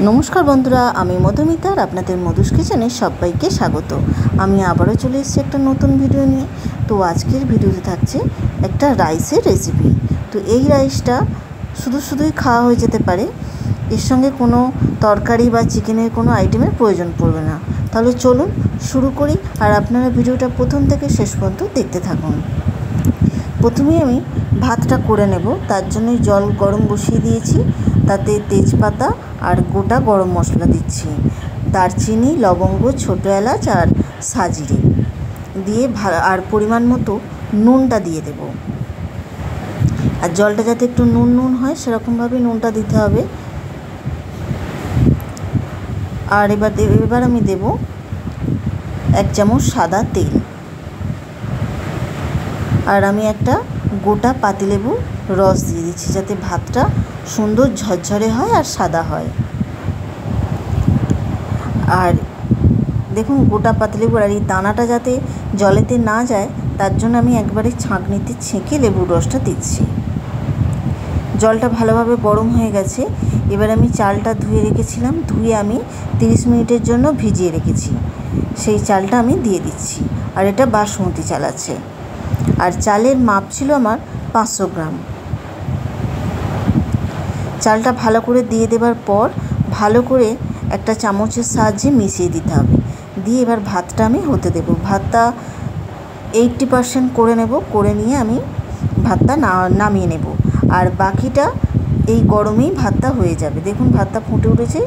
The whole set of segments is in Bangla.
नमस्कार बंधुरा आमी मधुमिता और आपनादेर मधुस किचेने सबाइके स्वागत। आमी आबारो चले एसेछि एकटा नतून भिडियो निये। तो आजकेर भिडियोते थाकছে একটা রাইসের রেসিপি। তো এই রাইসটা শুধু শুধুই খাওয়া হয়ে যেতে পারে, এর সঙ্গে কোনো তরকারি বা চিকেনের কোনো আইটেমের প্রয়োজন পড়বে না। তাহলে চলুন শুরু করি আর আপনারা ভিডিওটা প্রথম থেকে শেষ পর্যন্ত দেখতে থাকুন। প্রথমেই আমি ভাতটা করে নেব, তার জন্য জল গরম বসিয়ে দিয়েছি। তাতে তেজপাতা আর গোটা গরম মশলা দিচ্ছি, দারচিনি, লবঙ্গ, ছোটো এলাচ আর সাজিরে দিয়ে আর পরিমাণ মতো নুনটা দিয়ে দেব। আর জলটা যাতে একটু নুন নুন হয় সেরকমভাবে নুনটা দিতে হবে। আর এবার আমি দেব 1 চামচ সাদা তেল। আর আমি একটা গোটা পাতিলেবুর রস দিয়ে দিচ্ছি, যাতে ভাতটা সুন্দর ঝরঝরে হয় আর সাদা হয়। আর দেখুন গোটা পাতিলেবুর আর এই দানাটা যাতে জলেতে না যায় তার জন্য আমি একবারে ছাঁকনিতে ছেঁকে লেবুর রসটা দিচ্ছি। জলটা ভালোভাবে গরম হয়ে গেছে। এবার আমি চালটা ধুয়ে রেখেছিলাম, ধুয়ে আমি 30 মিনিটের জন্য ভিজিয়ে রেখেছি, সেই চালটা আমি দিয়ে দিচ্ছি। আর এটা বাসমতি চাল আছে। আর চালের মাপ ছিল আমার 500 গ্রাম। চালটা ভালো করে দিয়ে দেবার পর ভালো করে একটা চামচের সাহায্যে মিশিয়ে দিতে হবে। দিয়ে এবার ভাতটা আমি হতে দেব। ভাতটা 80% করে নেব, করে নিয়ে আমি ভাতটা নামিয়ে নেব। আর বাকিটা এই গরমেই ভাতটা হয়ে যাবে। দেখুন ভাতটা ফুটে উঠেছে।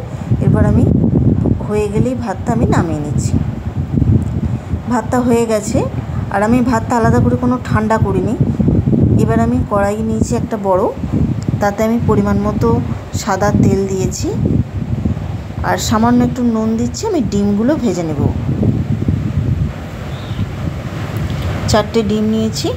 এরপর আমি হয়ে গেলেই ভাতটা আমি নামিয়ে নিচ্ছি। ভাতটা হয়ে গেছে। আর আমি ভাতটা আলাদা করে কোনো ঠান্ডা করিনি। এবার আমি কড়াই নিয়েছি একটা বড়, তাতে আমি পরিমাণ মতো সাদা তেল দিয়েছি আর সামান্য একটু নুন দিচ্ছি। আমি ডিমগুলো ভেজে নেব। 4টে ডিম নিয়েছি।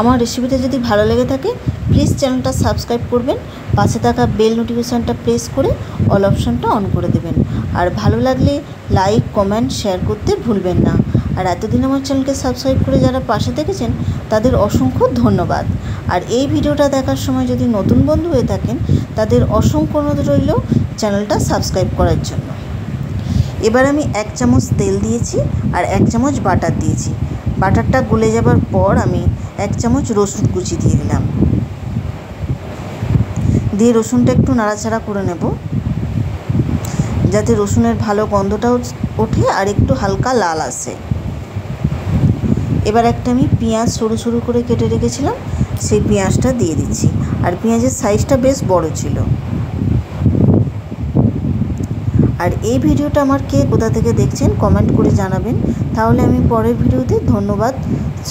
আমার রেসিপিটা যদি ভালো লেগে থাকে প্লিজ চ্যানেলটা সাবস্ক্রাইব করবেন, পাশে থাকা বেল নোটিফিকেশানটা প্রেস করে অল অপশানটা অন করে দেবেন। আর ভালো লাগলে লাইক, কমেন্ট, শেয়ার করতে ভুলবেন না। আর এতদিন আমার চ্যানেলকে সাবস্ক্রাইব করে যারা পাশে থেকেছেন তাদের অসংখ্য ধন্যবাদ। আর এই ভিডিওটা দেখার সময় যদি নতুন বন্ধু হয়ে থাকেন তাদের অসংখ্য অনুরোধ রইল চ্যানেলটা সাবস্ক্রাইব করার জন্য। এবার আমি 1 চামচ তেল দিয়েছি আর 1 চামচ বাটার দিয়েছি। বাটারটা গলে যাবার পর আমি 1 চামচ রসুন কুচি দিয়ে দিলাম। দিয়ে রসুনটা একটু নাড়াচাড়া করে নেব, যাতে রসুনের ভালো গন্ধটাও ওঠে আর একটু হালকা লাল আসে। এবার একটা আমি পেঁয়াজ সরু সরু করে কেটে রেখেছিলাম, সেই পেঁয়াজটা দিয়ে দিচ্ছি। আর পেঁয়াজের সাইজটা বেশ বড় ছিল। আর এই ভিডিওটা আমার কে কোথা থেকে দেখছেন কমেন্ট করে জানাবেন, তাহলে আমি পরের ভিডিওতে ধন্যবাদ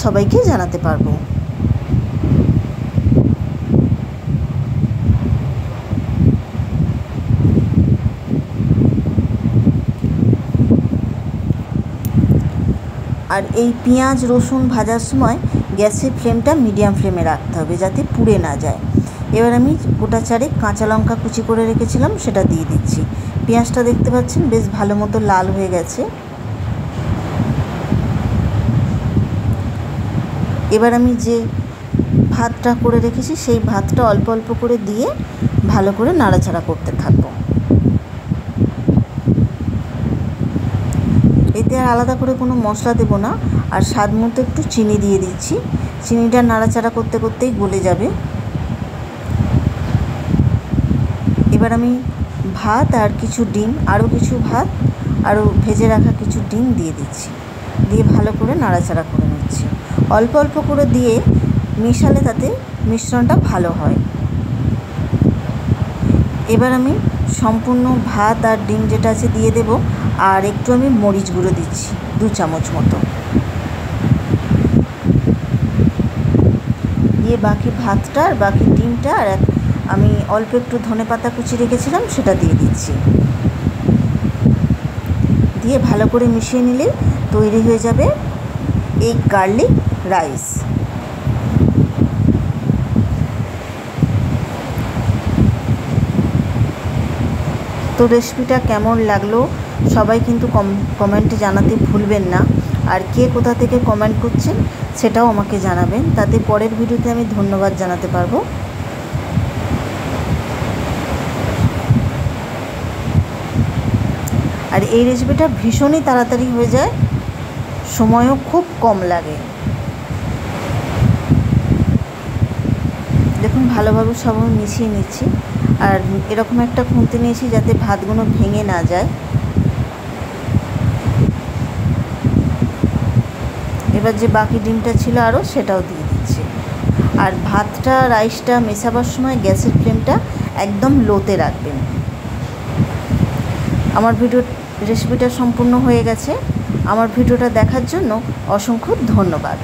সবাইকে জানাতে পারবো। আর এই পেঁয়াজ রসুন ভাজার সময় গ্যাসের ফ্লেমটা মিডিয়াম ফ্লেমে রাখতে হবে, যাতে পুড়ে না যায়। এবার আমি গোটা 4 কাঁচা লঙ্কা কুচি করে রেখেছিলাম, সেটা দিয়ে দিচ্ছি। পেঁয়াজটা দেখতে পাচ্ছেন বেশ ভালো মতো লাল হয়ে গেছে। এবার আমি যে ভাতটা করে রেখেছি সেই ভাতটা অল্প অল্প করে দিয়ে ভালো করে নাড়াচাড়া করতে থাকবো। এতে আর আলাদা করে কোনো মশলা দেব না। আর স্বাদ মতো একটু চিনি দিয়ে দিচ্ছি। চিনিটা নাড়াচাড়া করতে করতেই গলে যাবে। এবার আমি ভাত আর কিছু ডিম, আরও কিছু ভাত আরও ভেজে রাখা কিছু ডিম দিয়ে দিচ্ছি। দিয়ে ভালো করে নাড়াচাড়া করে নিচ্ছি। অল্প অল্প করে দিয়ে মেশালে তাতে মিশ্রণটা ভালো হয়। এবার আমি সম্পূর্ণ ভাত আর ডিম যেটা আছে দিয়ে দেব। আর একটু আমি মরিচ গুঁড়ো দিচ্ছি 2 চামচ মতো। দিয়ে বাকি ভাতটা আর বাকি ডিমটা আর আমি অল্প একটু ধনেপাতা কুচি রেখেছিলাম সেটা দিয়ে দিচ্ছি। দিয়ে ভালো করে মিশিয়ে নিলে তৈরি হয়ে যাবে এগ গার্লিক রাইস। তো রেসিপিটা কেমন লাগলো সবাই কিন্তু কমেন্টে জানাতে ভুলবেন না। আর কে কোথা থেকে কমেন্ট করছেন সেটাও আমাকে জানাবেন, তাতে পরের ভিডিওতে আমি ধন্যবাদ জানাতে পারবো। আর এই রেসিপিটা ভীষণই তাড়াতাড়ি হয়ে যায়, সময়ও খুব কম লাগে। দেখুন ভালোভাবে সব মিশিয়ে নিচ্ছি। আর এরকম একটা খুন্তি নিয়েছি যাতে ভাতগুলো ভেঙে না যায়। এবার যে বাকি ডিমটা ছিল আরও, সেটাও দিয়ে দিচ্ছি। আর ভাতটা রাইসটা মেশাবার সময় গ্যাসের ফ্লেমটা একদম লোতে রাখবেন। আমার রেসিপিটা সম্পূর্ণ হয়ে গেছে। আমার ভিডিওটা দেখার জন্য অসংখ্য ধন্যবাদ।